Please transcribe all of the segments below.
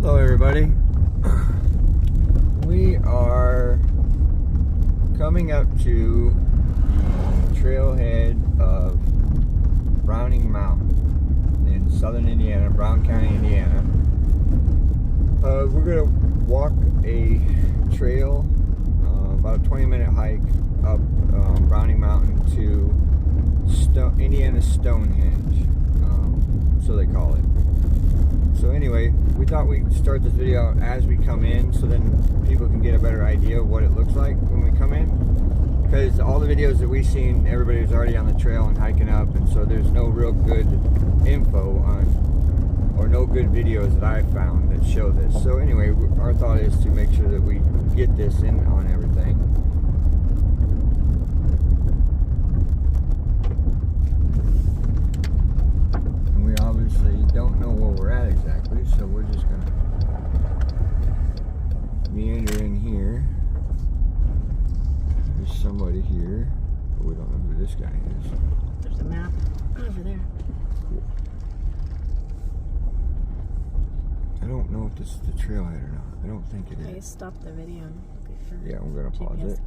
Hello everybody. We are coming up to the trailhead of Browning Mountain in southern Indiana, Brown County, Indiana. We're going to walk a trail, about a 20-minute hike up Browning Mountain to Indiana Stonehenge, so they call it. So anyway, we thought we'd start this video out as we come in so then people can get a better idea of what it looks like when we come in. Because all the videos that we've seen, everybody was already on the trail and hiking up, and so there's no real good info on, or no good videos that I've found that show this. So anyway, our thought is to make sure that we get this in on everything. And we obviously don't know where we're at exactly, so we're just gonna meander in here. There's somebody here, but we don't know who this guy is. There's a map over there. I don't know if this is the trailhead or not. I don't think it Okay, is. stop the video. Okay, for Yeah, I'm gonna pause GPS. it.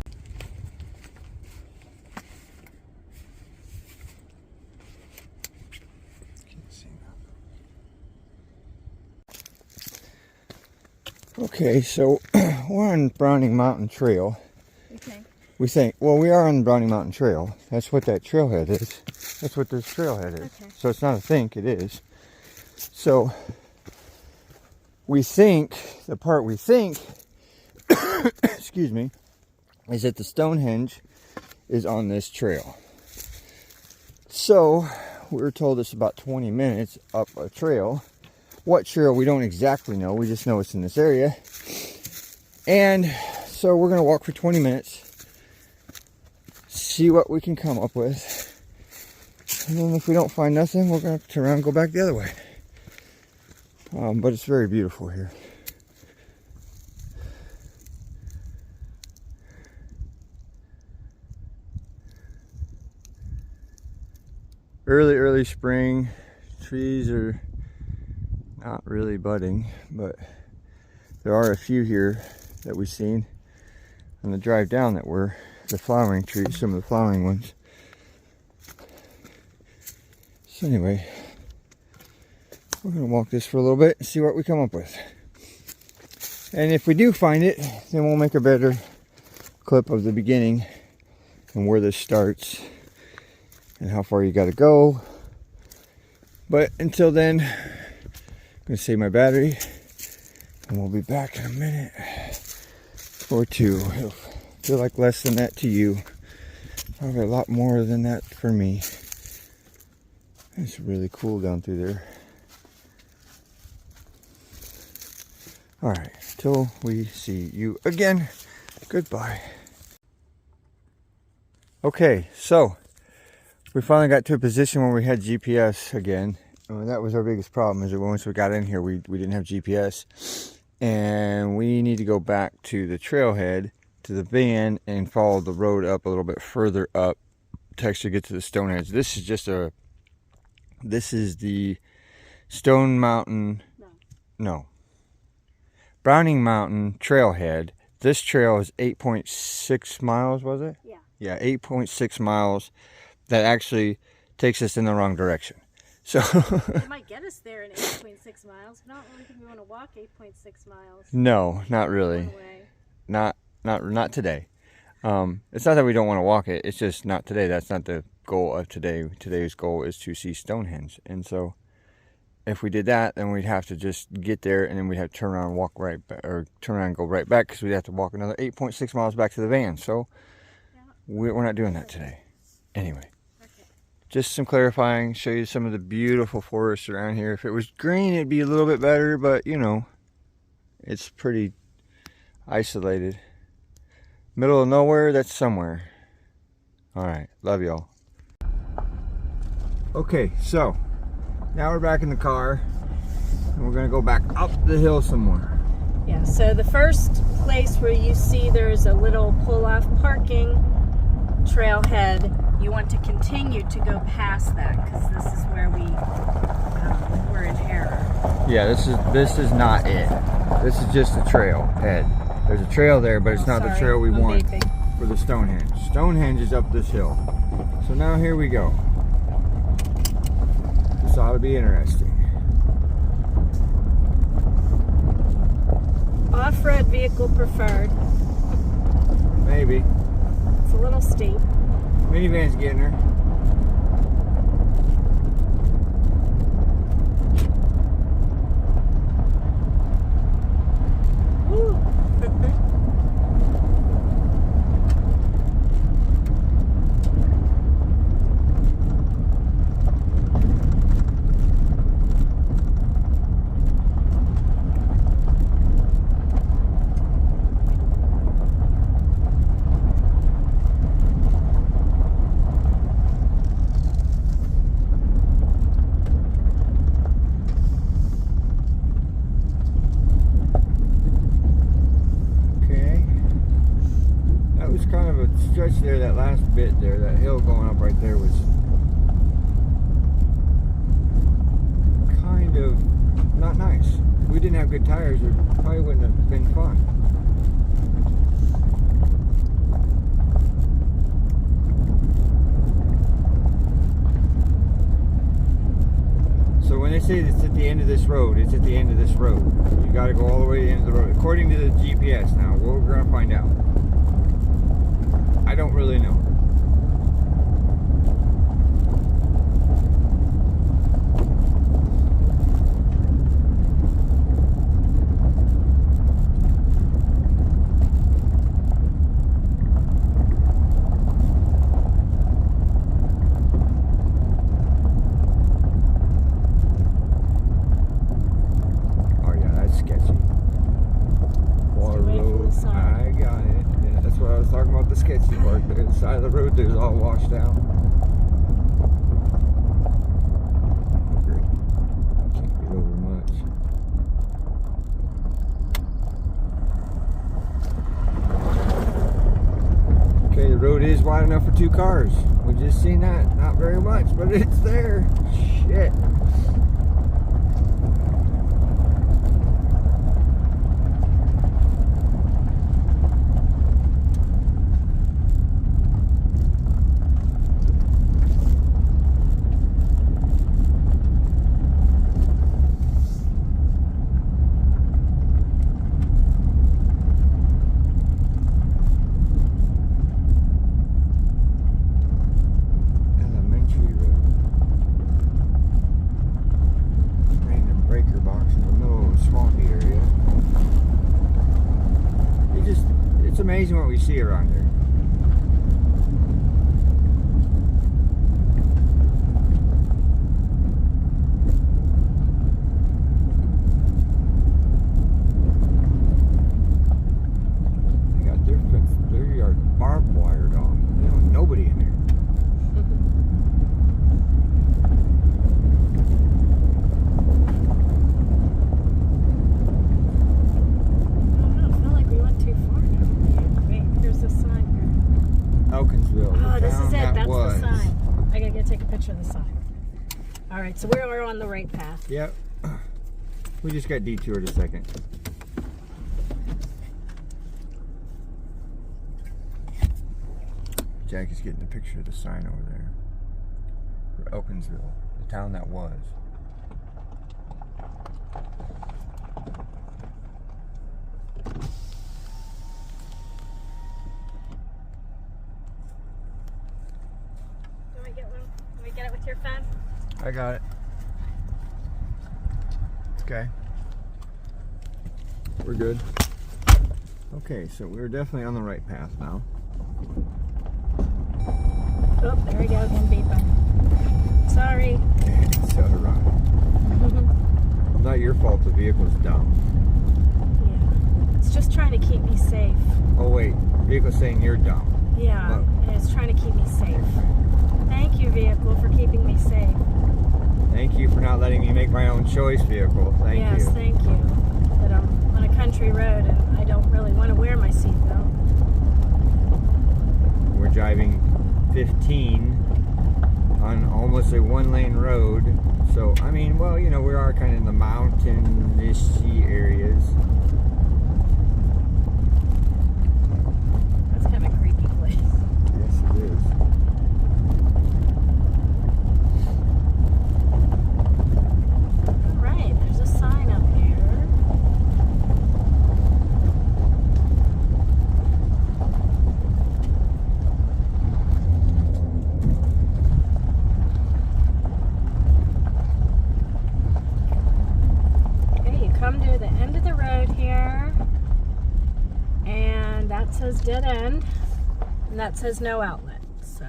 Can't see nothing. Okay, so we're on Browning Mountain Trail. Okay. We think, well, we are on the Browning Mountain Trail. That's what that trailhead is. That's what this trailhead is. Okay. So it's not a think, it is. So we think, the part we think, excuse me, is that the Stonehenge is on this trail. So we were told it's about 20 minutes up a trail. What trail, we don't exactly know. We just know it's in this area. And so we're going to walk for 20 minutes. See what we can come up with. And then if we don't find nothing, we're going to turn around and go back the other way. But it's very beautiful here. Early spring. Trees are not really budding, but there are a few here that we've seen on the drive down that were the flowering trees, some of the flowering ones. So anyway, we're going to walk this for a little bit and see what we come up with. And if we do find it, then we'll make a better clip of the beginning and where this starts and how far you got to go. But until then, I'm going to save my battery and we'll be back in a minute or two. It'll feel like less than that to you. Probably a lot more than that for me. It's really cool down through there. Alright, till we see you again, goodbye. Okay, so we finally got to a position where we had GPS again. That was our biggest problem, is that once we got in here we didn't have GPS. And we need to go back to the trailhead, to the van, and follow the road up a little bit further up to actually get to the Stonehenge. This is the Stone Mountain, no, Browning Mountain trailhead. This trail is 8.6 miles, was it? Yeah. Yeah, 8.6 miles. That actually takes us in the wrong direction. So It might get us there in 8.6 miles, but I don't really think we want to walk 8.6 miles. no, not really. One way. Not today. It's not that we don't want to walk it. It's just not today. That's not the goal of today. Today's goal is to see Stonehenge. And so if we did that, then we'd have to just get there and then we'd have to turn around and walk right back, or turn around and go right back, because we'd have to walk another 8.6 miles back to the van. So Yeah. we're not doing that today. Anyway, Okay. just some clarifying, show you some of the beautiful forests around here. If it was green, it'd be a little bit better, but you know, it's pretty isolated. Middle of nowhere, that's somewhere. Alright, love y'all. Okay, so now we're back in the car and we're gonna go back up the hill some more. Yeah, so the first place where you see there's a little pull-off parking trailhead, you want to continue to go past that, because this is where we're in error. Yeah, this is not it. This is just a trail head. There's a trail there, but it's not the trail we want for the Stonehenge. Stonehenge is up this hill. So now here we go. This ought to be interesting. Off-road vehicle preferred. Maybe. It's a little steep. Minivan's getting her. Woo. Kind of a stretch there, that last bit there, that hill going up right there was kind of not nice. If we didn't have good tires, it probably wouldn't have been fun. So when they say it's at the end of this road, it's at the end of this road. You got to go all the way to the end of the road, according to the GPS now. We're going to find out. I don't really know. Oh yeah, that's sketchy. Water road. I got it. Yeah, that's what I was talking about, the sketchy part. The side of the road there's all washed out. Great. Can't get over much. Okay, the road is wide enough for 2 cars. We just seen that. Not very much, but it's there. Shit. It's amazing what we see around here. They got their yard barbed wired off. They don't have nobody in there. Oh, this is it. That's the sign. I gotta take a picture of the sign. All right, so we're on the right path. Yep. We just got detoured a second. Jack is getting a picture of the sign over there for Elkinsville, the town that was. Get it with your phone? I got it. Okay. We're good. Okay, so we're definitely on the right path now. Oh, there we go, again beeping. Sorry. It's so wrong. It's not your fault the vehicle's dumb. Yeah. It's just trying to keep me safe. Oh wait, vehicle's saying you're dumb. Yeah, look. And it's trying to keep me safe. Thank you, vehicle, for keeping me safe. Thank you for not letting me make my own choice, vehicle. Thank you. Yes, thank you. But I'm on a country road and I don't really want to wear my seatbelt. We're driving 15 on almost a 1-lane road, So, I mean, well, you know, we are kind of in the mountain-ish areas. That's kind of a creepy place. Yes, it is. All right, there's a sign up here. Come to the end of the road here, and that says dead end, and that says no outlet. So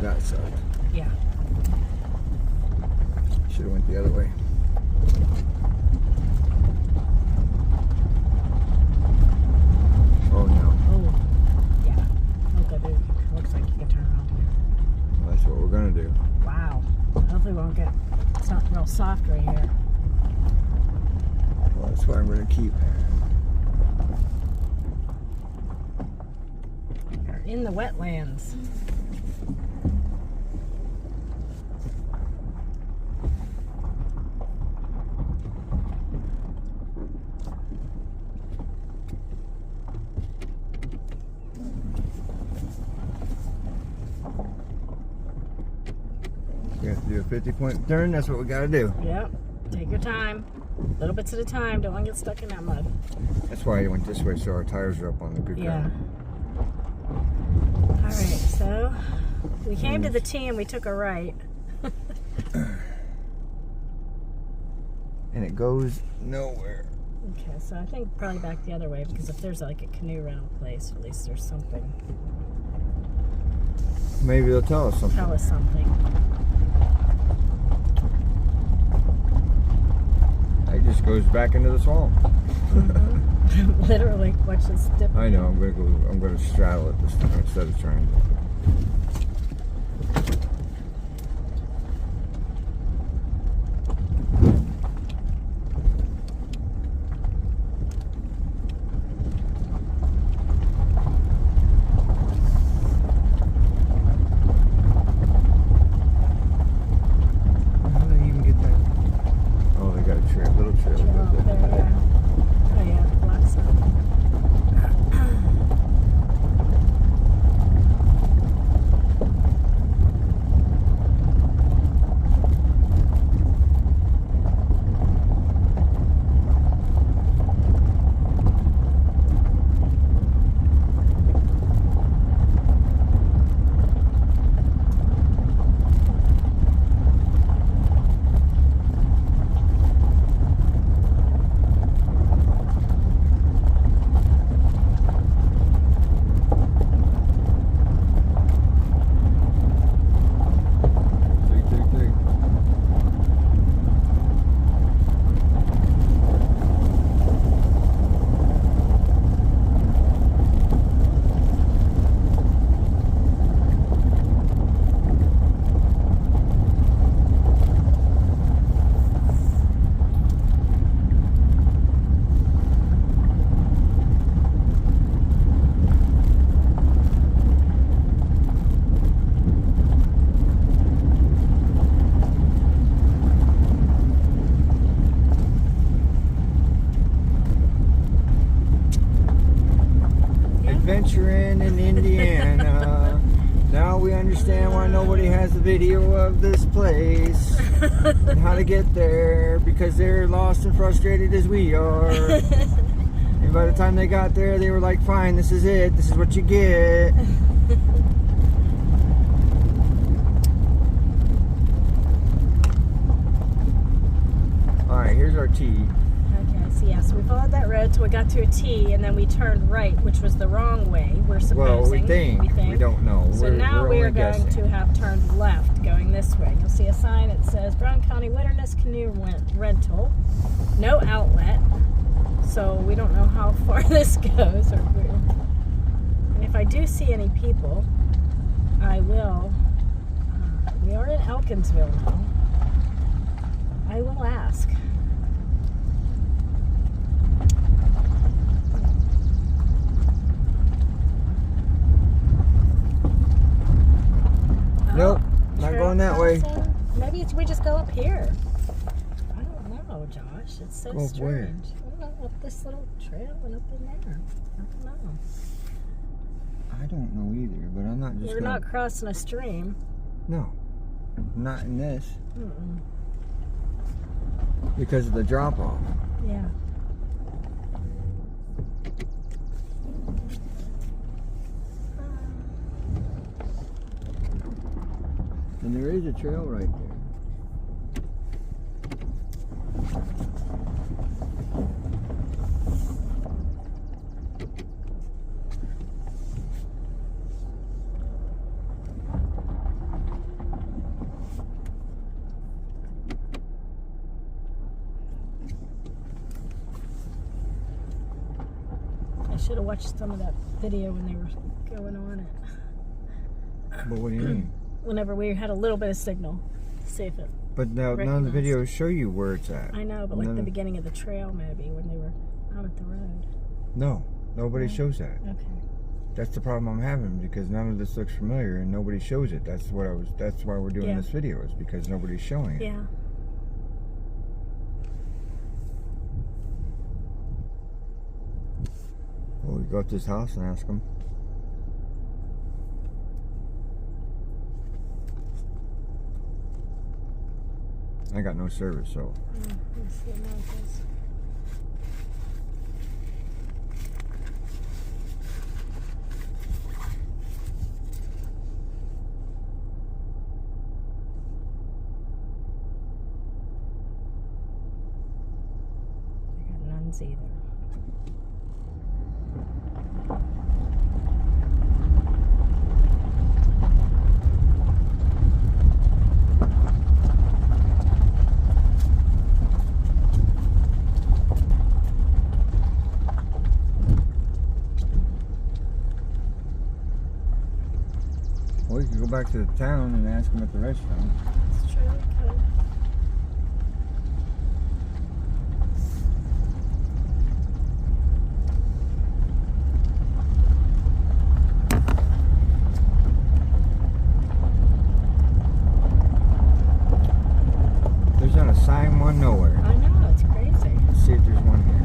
That sucked. yeah. Should have went the other way. Oh no. Oh, yeah. Okay, dude. Looks like you can turn around here. Well, that's what we're gonna do. Wow. Hopefully we won't get something real soft right here. Well, that's why I'm gonna keep. We're in the wetlands. We have to do a 50-point turn. That's what we gotta do. Yep. Take your time. Little bits at a time. Don't want to get stuck in that mud. That's why I went this way, so our tires are up on the good Yeah. ground. All right, so we came to the T and we took a right. And it goes nowhere. Okay, so I think probably back the other way, because if there's like a canoe rental place, at least there's something. Maybe they'll tell us something. Tell us something. It just goes back into the swamp. Mm-hmm. Literally, watch this dip. I know. I'm gonna straddle it this time instead of trying to. How do they even get that? Oh, they got a little trail. Trail up there, yeah. Oh yeah, black stuff. adventuring in Indiana. Now we understand why nobody has a video of this place and how to get there, because they're lost and frustrated as we are. And by the time they got there, they were like, fine, this is it. This is what you get. Alright, here's our T. Okay, so yeah, so we followed that road till we got to a T, and then we turned right, which was the wrong way, we're supposing. Well, we think. We don't know. So now we are only going guessing. to have turned left, going this way. You'll see a sign that says Brown County Wilderness Canoe Rental. No outlet. So we don't know how far this goes. And if I do see any people, I will. We are in Elkinsville now. I will ask. Nope, not going that way. Crossing. Maybe we just go up here. I don't know, Josh. It's so Go strange. where? I don't know, up this little trail and up in there. I don't know. I don't know either, but I'm not just We're gonna... not crossing a stream. No, not in this. Mm-mm. Because of the drop-off. Yeah. And there is a trail right there. I should have watched some of that video when they were going on it. But what do you mean? Whenever we had a little bit of signal. See if it. But now none of the videos show you where it's at. I know, but like the beginning of the trail maybe when they were out at the road. No, nobody shows that. Okay. That's the problem I'm having, because none of this looks familiar and nobody shows it. That's why we're doing this video, is because nobody's showing it. Yeah. Well, we go up to his house and ask him. I got no service, so. Let's see now it goes. I got nuns either. Well, we could go back to the town and ask him at the restaurant. It's true, we could. There's not a sign one nowhere. I know, it's crazy. Let's see if there's one here.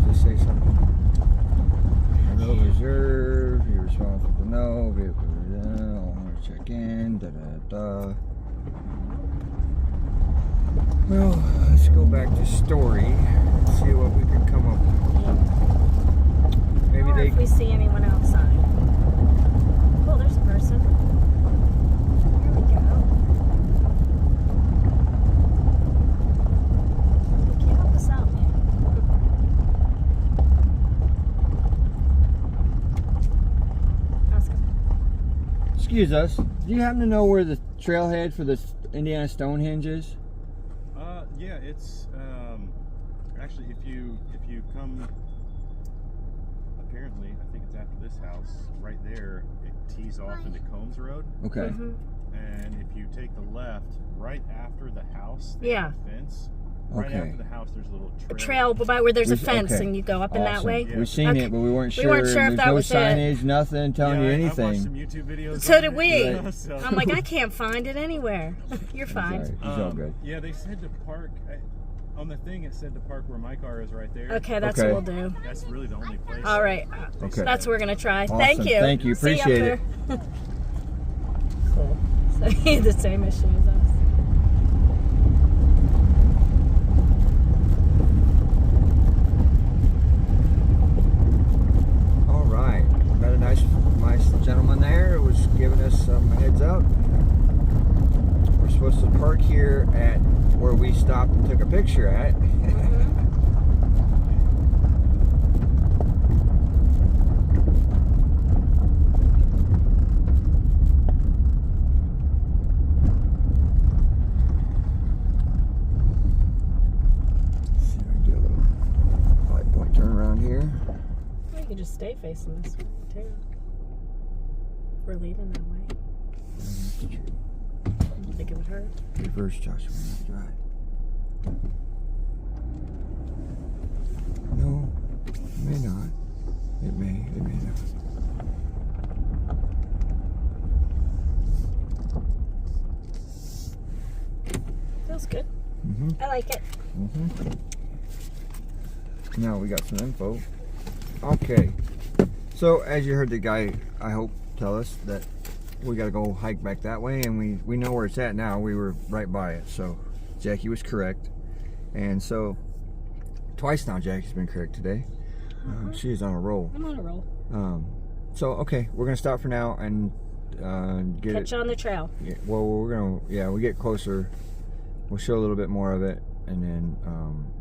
Does it say something? No reserve, you're responsible to know, vehicle, owner check in, da da da. Well, let's go back to story and see what we can come up with. Maybe Or they if we see anyone outside. Oh, there's a person. Here we go. Can you help us out, man? Ask him. Excuse us. Do you happen to know where the trailhead for the Indiana Stonehenge is? Yeah, it's actually if you come, apparently I think it's after this house right there, it tees off into Combs Road. Okay. Mhm. And if you take the left, right after the house, Yeah. the fence. Right Okay. after the house, there's a little A trail. trail by where there's a Okay. fence and you go up in that Awesome. way. Yeah. We've seen Okay. it, but we weren't We sure. weren't sure if There's that no was it. signage, nothing telling you I watched anything. some YouTube videos. So on did it, we. so- I'm like, I can't find it anywhere. You're fine. Sorry, he's all good. Yeah, they said to park. On the thing, it said to park where my car is right there. Okay, that's Okay. what we'll do. That's really the only place. All right. Okay. That's what we're going to try. Awesome. Thank you. Thank you. See Appreciate up there. Cool. So he had the same issue as us. All right, got a nice gentleman there who was giving us some heads up. We're supposed to park here at where we stopped and took a picture at. See if I can do a little 5-point turn around here. We could just stay facing this way, too. We're leaving that way. You think it would hurt? Reverse, Joshua, drive. No, it may not. It may not. Feels good. I like it. Now we got some info. Okay, so as you heard the guy, I hope, tell us that we got to go hike back that way, and we know where it's at now. We were right by it, so Jackie was correct. And so twice now Jackie's been correct today. She is on a roll. I'm on a roll. So okay, we're gonna stop for now and get Catch it. you on the trail. Yeah, well, we're gonna, we get closer, we'll show a little bit more of it, and then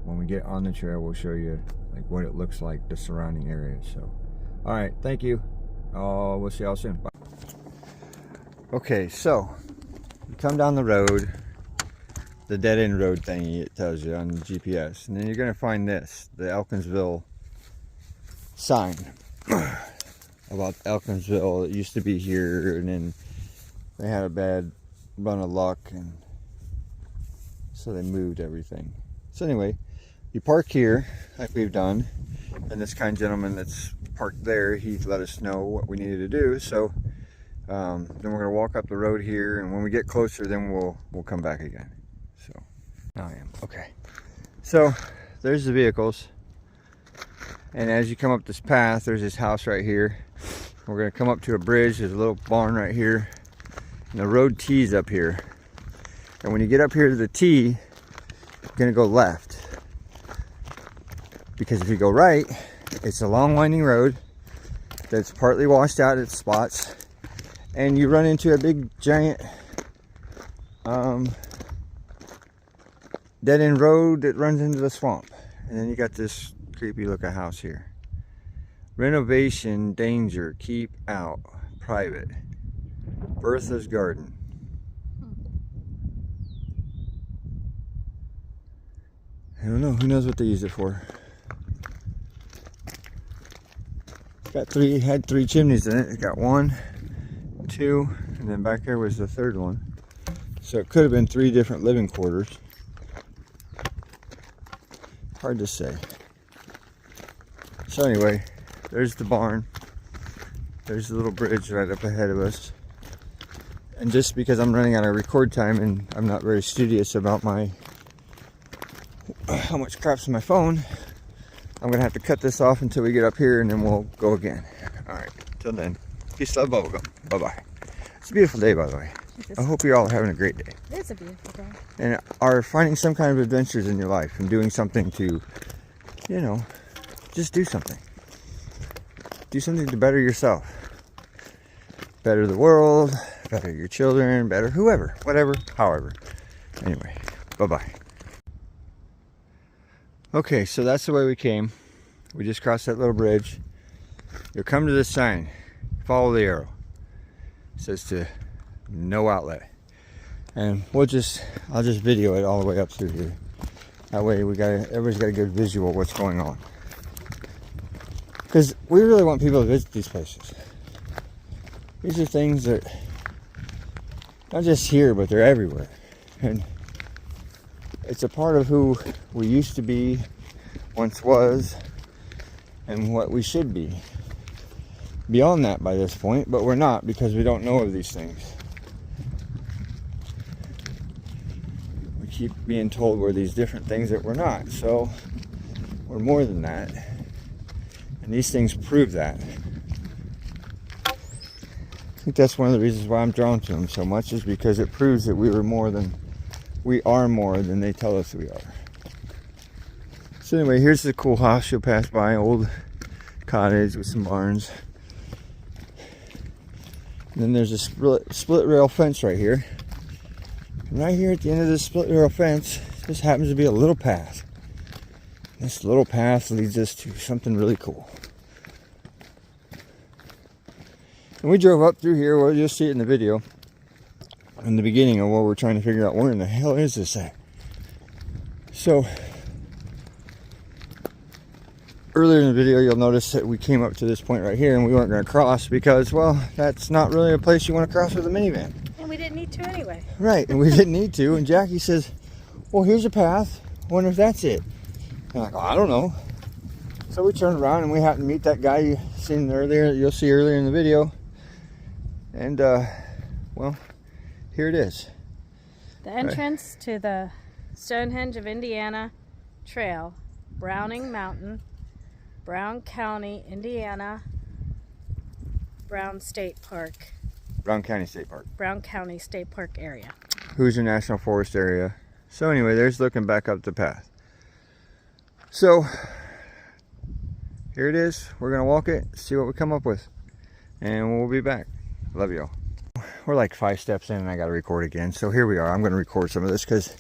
when we get on the trail, we'll show you like what it looks like, the surrounding areas. So, all right, thank you. We'll see y'all soon. Bye. Okay, so you come down the road, the dead end road thingy it tells you on the GPS, and then you're gonna find this, the Elkinsville sign about Elkinsville. It used to be here, and then they had a bad run of luck, and so they moved everything. So anyway, you park here like we've done, and this kind gentleman that's parked there, he let us know what we needed to do. So then we're gonna walk up the road here, and when we get closer, then we'll come back again. So now I am okay. So there's the vehicles, and as you come up this path, there's this house right here. We're gonna come up to a bridge. There's a little barn right here, and the road T's up here. And when you get up here to the T, you're gonna go left, because if you go right, it's a long winding road that's partly washed out at spots, and you run into a big giant dead end road that runs into the swamp. And then you got this creepy looking house here. Renovation danger, keep out, private. Bertha's Garden. I don't know, who knows what they use it for. Had three chimneys in it. It's got 1, 2, and then back there was the third one. So it could have been 3 different living quarters. Hard to say. So anyway, there's the barn. There's the little bridge right up ahead of us. And just because I'm running out of record time and I'm not very studious about how much crap's on my phone, I'm gonna have to cut this off until we get up here, and then we'll go again. All right, till then, peace, love, bubblegum. Bye-bye. It's a beautiful day, by the way. I hope you're all having a great day. It is a beautiful day. And are finding some kind of adventures in your life and doing something to, just do something. Do something to better yourself. Better the world, better your children, better whoever, whatever, however. Anyway, bye-bye. Okay, so that's the way we came. We just crossed that little bridge. You'll come to this sign. Follow the arrow. It says to no outlet. And I'll just video it all the way up through here. That way everybody's got a good visual of what's going on. Because we really want people to visit these places. These are things that, not just here, but they're everywhere. And it's a part of who we used to be, once was, and what we should be. Beyond that by this point, but we're not, because we don't know of these things. We keep being told we're these different things that we're not. So we're more than that. And these things prove that. I think that's one of the reasons why I'm drawn to them so much, is because it proves that we are more than they tell us we are. So anyway, here's the cool house you'll pass by, old cottage with some barns. And then there's a split rail fence right here. And right here at the end of this split rail fence, this happens to be a little path. This little path leads us to something really cool. And we drove up through here. Well, you'll see it in the video in the beginning of what we're trying to figure out, where in the hell is this at? So earlier in the video, you'll notice that we came up to this point right here and we weren't going to cross because, well, that's not really a place you want to cross with a minivan. And we didn't need to anyway. Right, and we didn't need to. And Jackie says, well, here's a path. I wonder if that's it. And I'm like, oh, I don't know. So we turned around and we happened to meet that guy you seen earlier, you'll see earlier in the video. And, well, here it is. The entrance to the Stonehenge of Indiana Trail, Browning Mountain, Brown County, Indiana, Brown State Park. Brown County State Park. Brown County State Park area. Hoosier National Forest area. So anyway, there's looking back up the path. So, here it is. We're going to walk it, see what we come up with. And we'll be back. Love y'all. We're like 5 steps in and I got to record again. So here we are. I'm going to record some of this because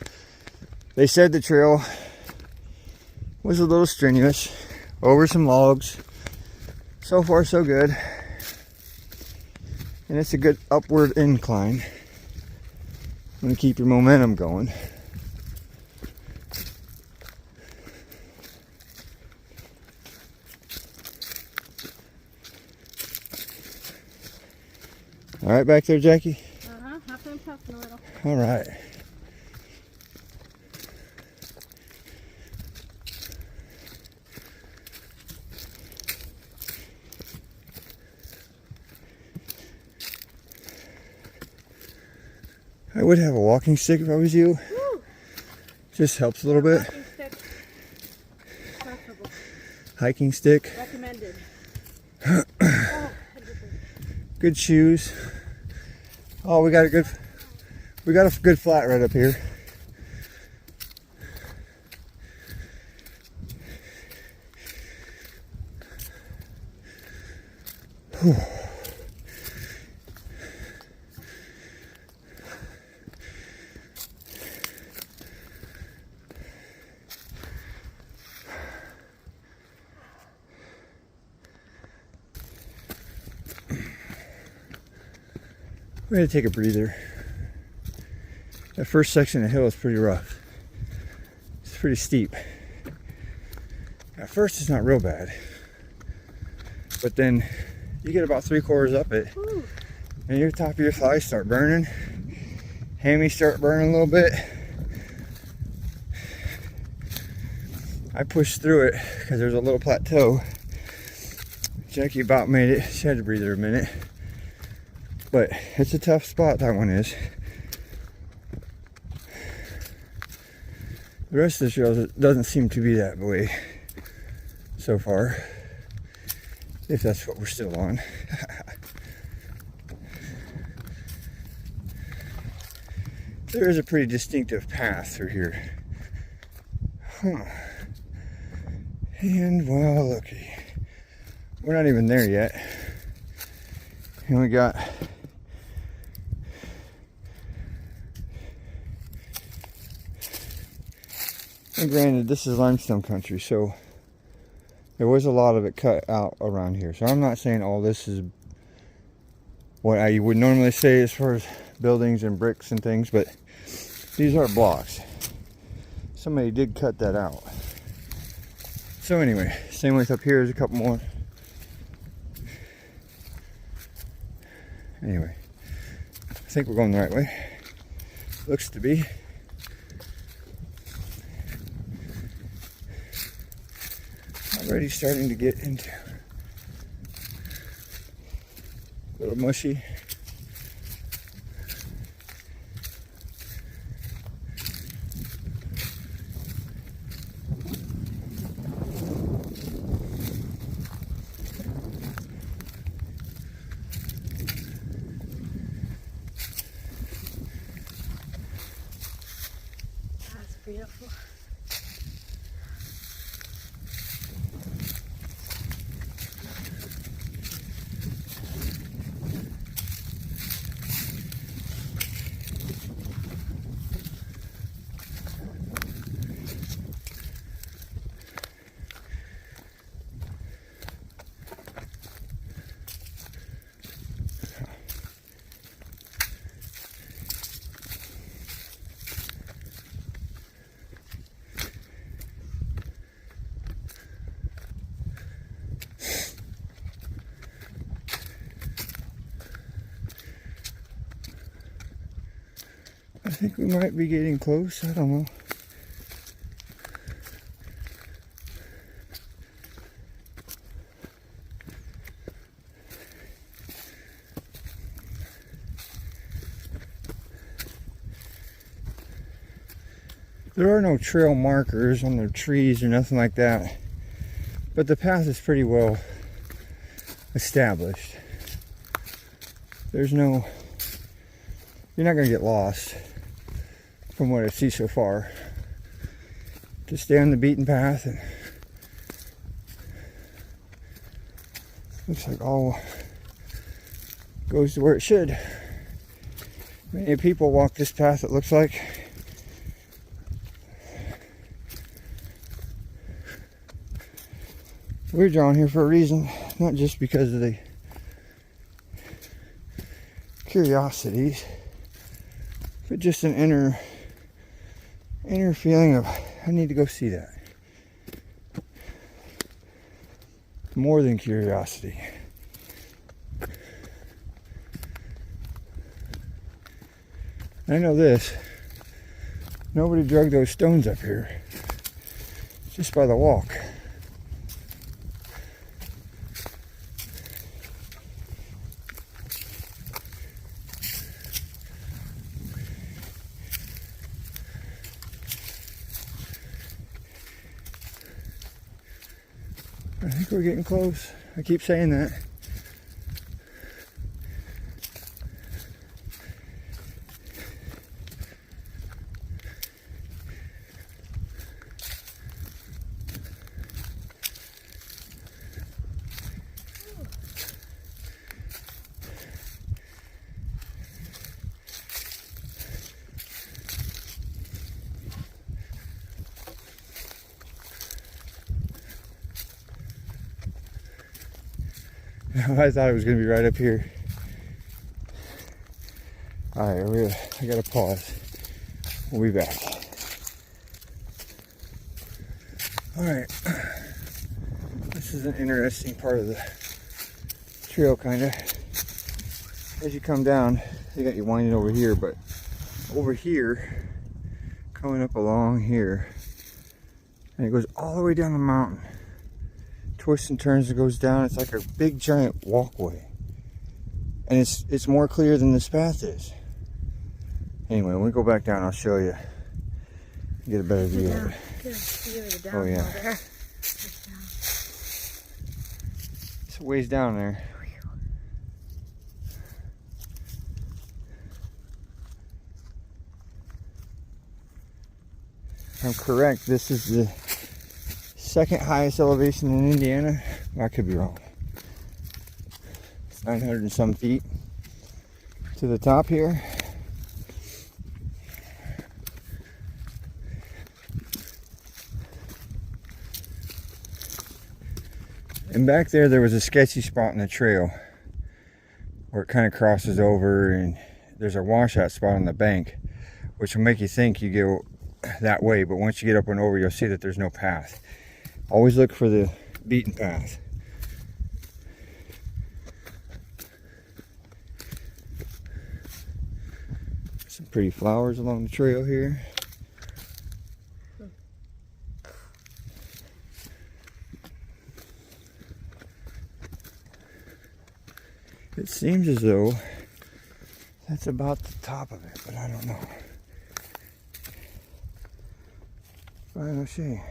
they said the trail was a little strenuous. Over some logs. So far so good. And it's a good upward incline. I'm going to keep your momentum going. All right, back there, Jackie? Uh-huh, huffing and puffing a little. All right. I would have a walking stick if I was you. Woo. Just helps a little bit. Walking stick. Preferable. Hiking stick. Recommended. Good shoes. Oh, we got a good flat right up here. Whew. We're going to take a breather. That first section of the hill is pretty rough. It's pretty steep. At first it's not real bad. But then you get about 3/4 up it. Woo. And your top of your thighs start burning. Hammies start burning a little bit. I pushed through it because there's a little plateau. Jackie about made it. She had to breathe her a minute. But it's a tough spot, that one is. The rest of the trail doesn't seem to be that way so far. If that's what we're still on. There is a pretty distinctive path through here. Huh. And well, looky. We're not even there yet. And we got and granted, this is limestone country, so there was a lot of it cut out around here. So I'm not saying all this is what I would normally say as far as buildings and bricks and things, but these are blocks. Somebody did cut that out. So anyway, same with up here, there's a couple more. Anyway, I think we're going the right way. Looks to be. Already starting to get into a little mushy. think we might be getting close. I don't know. There are no trail markers on the trees or nothing like that, but the path is pretty well established. There's no, you're not going to get lost from what I see so far. Just stay on the beaten path, and looks like all goes to where it should. Many people walk this path, it looks like. We're drawn here for a reason, not just because of the curiosities, but just an inner feeling of, I need to go see that. More than curiosity. I know this, nobody drug those stones up here, just by the walk. I think we're getting close. I keep saying that. I thought it was going to be right up here. Alright, I gotta pause. We'll be back. Alright. This is an interesting part of the trail, kind of. As you come down, they got you winding over here, but over here, coming up along here, and it goes all the way down the mountain. Twists and turns, it goes down. It's like a big giant walkway, and it's more clear than this path is. Anyway, when we go back down, I'll show you, get a better view of it. Oh yeah, it's a ways down there. If I'm correct, this is the second highest elevation in Indiana. I could be wrong. It's 900 and some feet to the top here. And back there was a sketchy spot in the trail where it kind of crosses over, and there's a washout spot on the bank, which will make you think you go that way, but once you get up and over, you'll see that there's no path. Always look for the beaten path. Some pretty flowers along the trail here. It seems as though that's about the top of it, but I don't know. Final shade.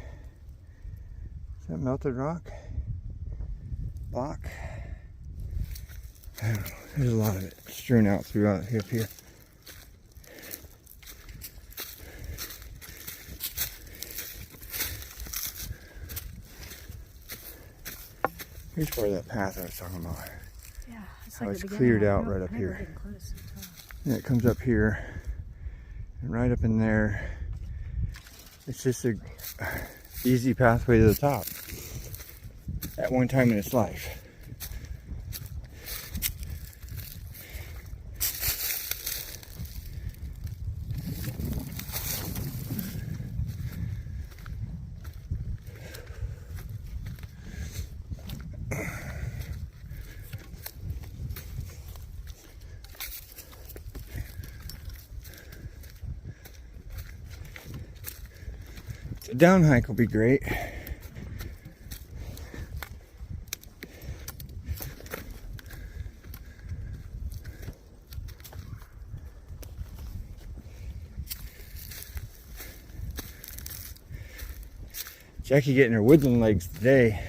Is that melted rock? Block? I don't know. There's a lot of it strewn out throughout up here. Here's part of that path I was talking about. Yeah, it's how like it's cleared out right up here. And it comes up here, and right up in there, it's just a easy pathway to the top at one time in its life. down hike will be great. Jackie getting her woodland legs today.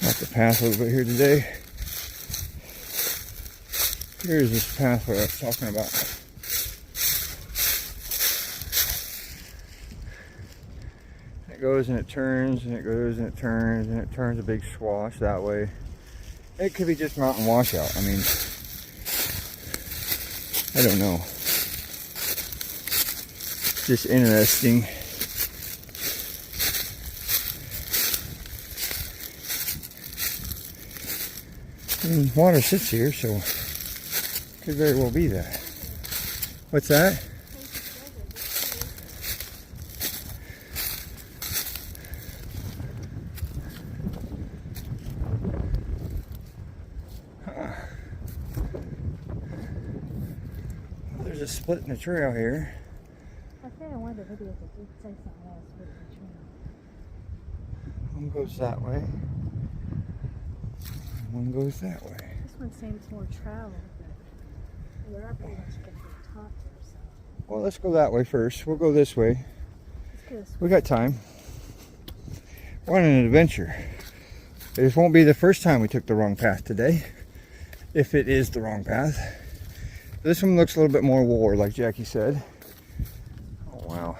Off the path a little bit here today. Here's this pathway I was talking about. It goes and it turns and it goes and it turns and it turns a big swash that way. It could be just mountain washout. I mean, I don't know. Just interesting. I mean, water sits here, so could very well be that. What's that? There's a split in the trail here. I think in one of the videos it did say something else with the trail. One goes that way. One goes that way. This one seems more traveled, but we are pretty much getting to the top there, so Well, let's go that way first. We'll go this way. let's go this way. We got time. We're on an adventure. This won't be the first time we took the wrong path today. If it is the wrong path. This one looks a little bit more war, like Jackie said. Oh, wow.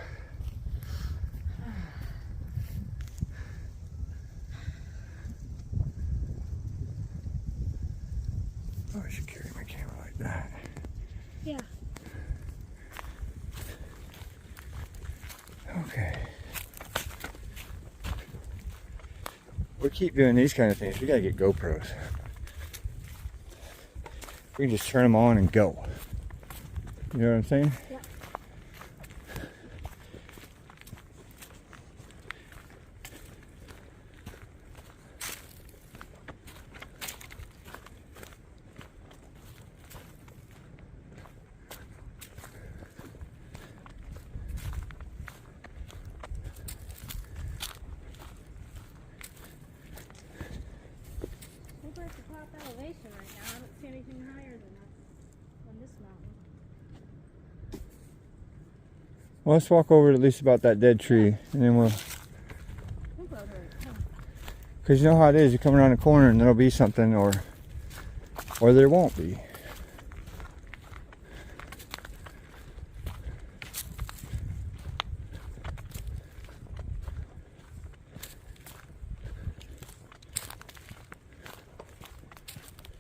Oh, I should carry my camera like that. Yeah. Okay. We keep doing these kind of things. We gotta get GoPros. We can just turn them on and go. You know what I'm saying? Yeah. We're at the top elevation right now. I don't see anything higher than us on this mountain. Well, let's walk over at least about that dead tree, and then we'll. We'll go there. Because you know how it is. You come around the corner and there'll be something, or there won't be.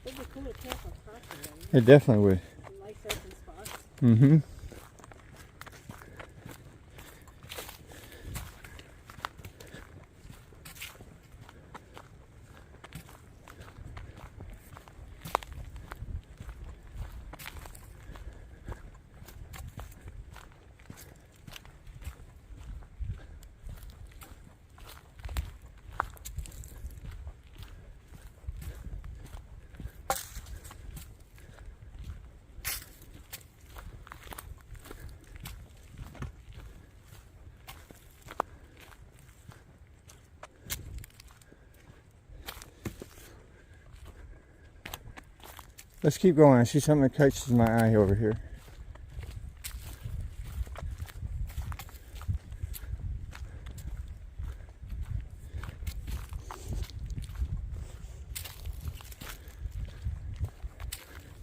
It'd be cool to camp on top of them. It definitely would. Nice open spots. Mm-hmm. Let's keep going. I see something that catches my eye over here.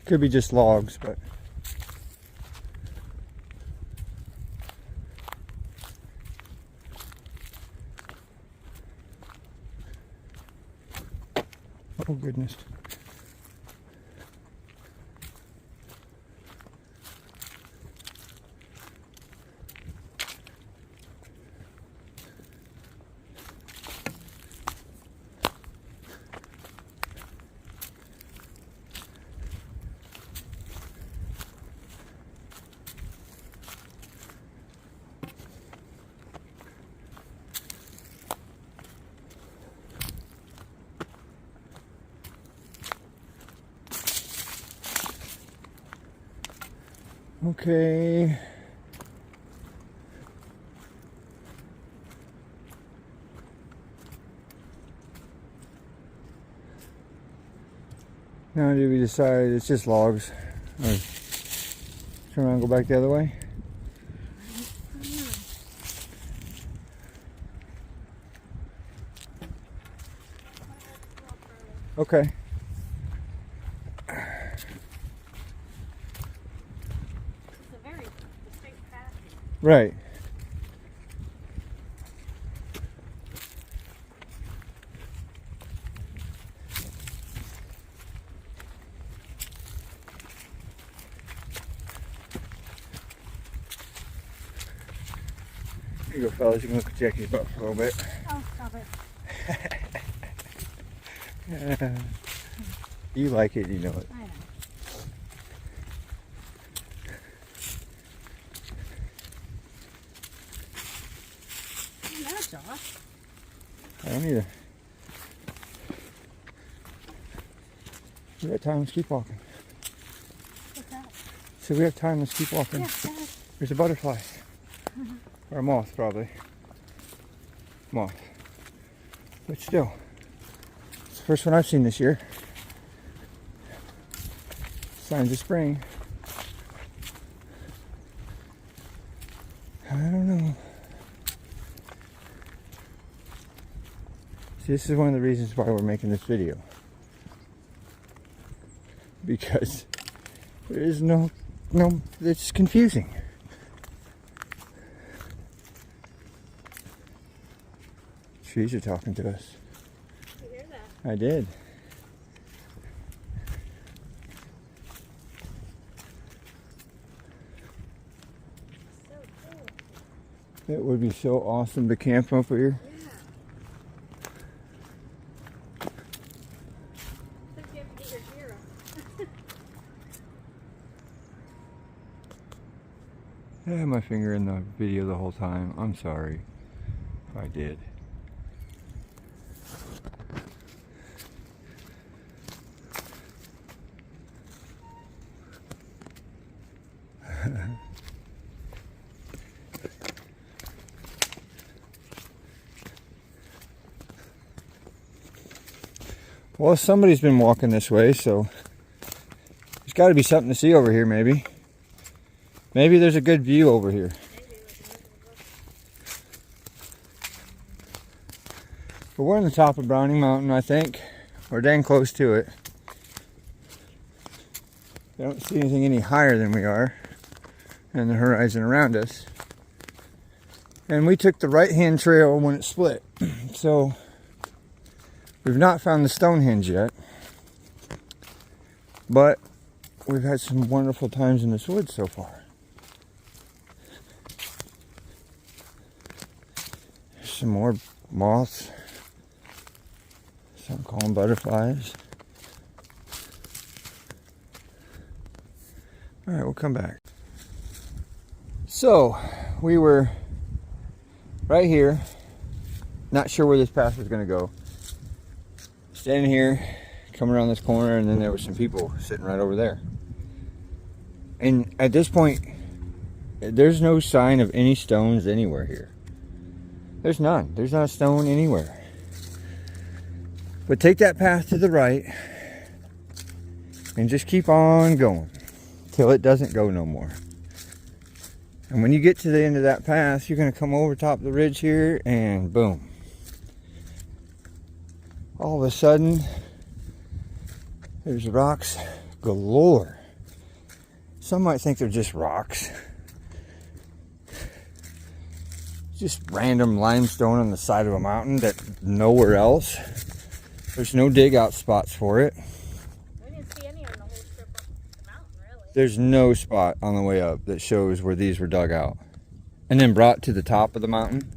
Could be just logs, but oh goodness. Okay. Now did we decide it's just logs? Or turn around and go back the other way? Okay. It's a very distinct path. Right. Here you go, fellas. You can look at Jackie's butt for a little bit. Oh, stop it. You like it, you know it. I know. I don't know, Josh. I don't either. We got time, let's keep walking. What's that? So we have time, let's keep walking. Yeah, go ahead. There's a butterfly. Or a moth, probably. Moth. But still. It's the first one I've seen this year. Signs of spring. I don't know. See, this is one of the reasons why we're making this video. Because there is no, it's confusing. Trees are talking to us. You hear that? I did. So cool. It would be so awesome to camp up here. Yeah. Except you have to get your gear up. I had my finger in the video the whole time. I'm sorry if I did. Well, somebody's been walking this way, so there's got to be something to see over here, maybe. Maybe there's a good view over here. But we're on the top of Browning Mountain, I think. We're dang close to it. I don't see anything any higher than we are and the horizon around us. And we took the right-hand trail when it split. So we've not found the Stonehenge yet. But we've had some wonderful times in this woods so far. There's some more moths. Some call them butterflies. All right, we'll come back. So, we were right here, not sure where this path was going to go. Standing here, coming around this corner, and then there were some people sitting right over there. And at this point, there's no sign of any stones anywhere here. There's none. There's not a stone anywhere. But take that path to the right and just keep on going till it doesn't go no more. And when you get to the end of that path, you're going to come over top of the ridge here and boom. All of a sudden, there's rocks galore. Some might think they're just rocks. Just random limestone on the side of a mountain that nowhere else. There's no dig out spots for it. We didn't see any on the whole strip up the mountain, really. There's no spot on the way up that shows where these were dug out. And then brought to the top of the mountain.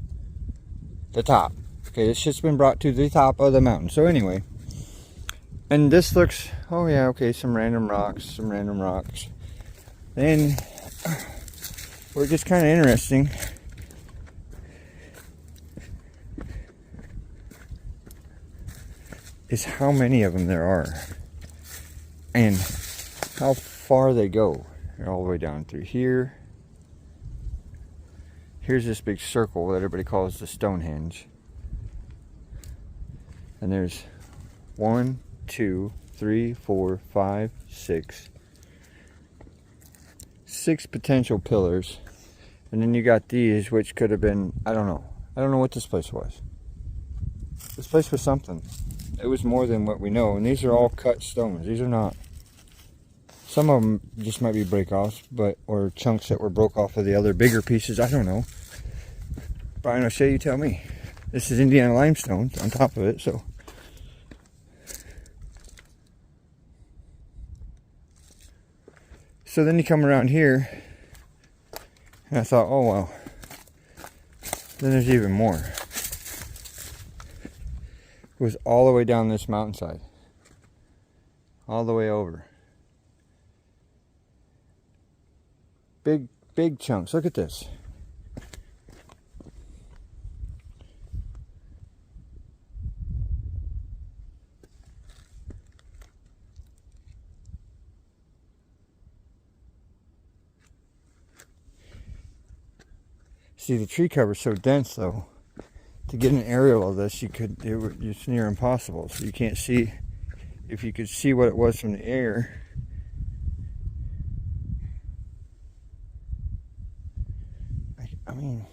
The top. Okay, this shit's been brought to the top of the mountain. So anyway. And this looks, oh yeah, okay, some random rocks. Then, we're just kind of interesting. Is how many of them there are. And how far they go. all the way down through here. Here's this big circle that everybody calls the Stonehenge. And there's 1, 2, 3, 4, 5, 6. 6 potential pillars. And then you got these, which could have been, I don't know. I don't know what this place was. This place was something. It was more than what we know. And these are all cut stones. These are not. Some of them just might be break-offs, or chunks that were broke off of the other bigger pieces. I don't know. Brian O'Shea, you tell me. This is Indiana limestone on top of it, so. So then you come around here, and I thought, oh well. Then there's even more. It goes all the way down this mountainside. All the way over. Big chunks. Look at this. See, the tree cover is so dense though. To get an aerial of this, it's near impossible. So you can't see. If you could see what it was from the air. I mean,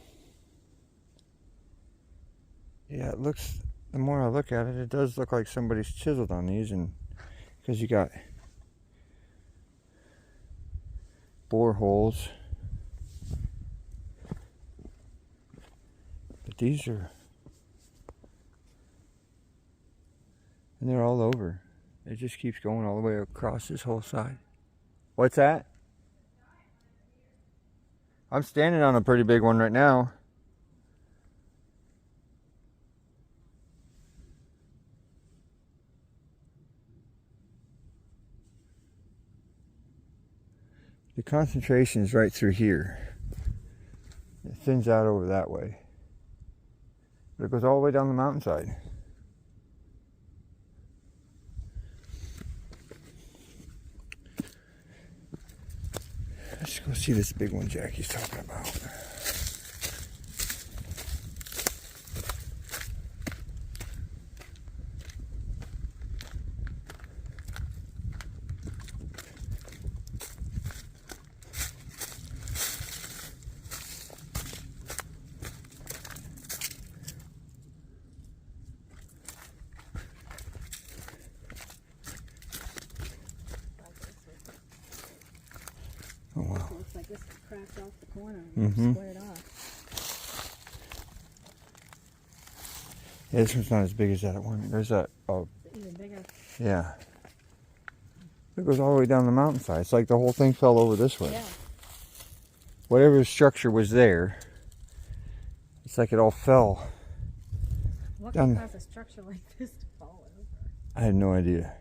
yeah, it looks, the more I look at it, it does look like somebody's chiseled on these, and because you got bore holes. But these are, and they're all over. It just keeps going all the way across this whole side. What's that? I'm standing on a pretty big one right now. The concentration is right through here. It thins out over that way. But it goes all the way down the mountainside. Let's go see this big one Jackie's talking about. Oh wow. Looks like this is cracked off the corner Mm-hmm. and squared off. Yeah, this one's not as big as that one. There's that, oh, Even bigger. yeah. It goes all the way down the mountainside. It's like the whole thing fell over this way. Yeah. Whatever structure was there, it's like it all fell. What Down. can cause a structure like this to fall over? I had no idea.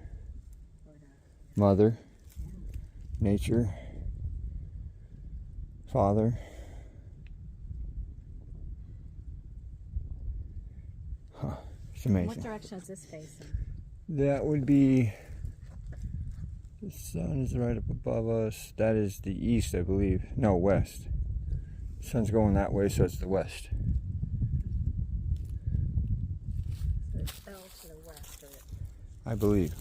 Mother, nature, Father. Huh. It's What amazing. direction is this facing? That would be, the sun is right up above us. That is the east, I believe. No, west. The sun's going that way, so it's the west. So it fell to the west of it. I believe.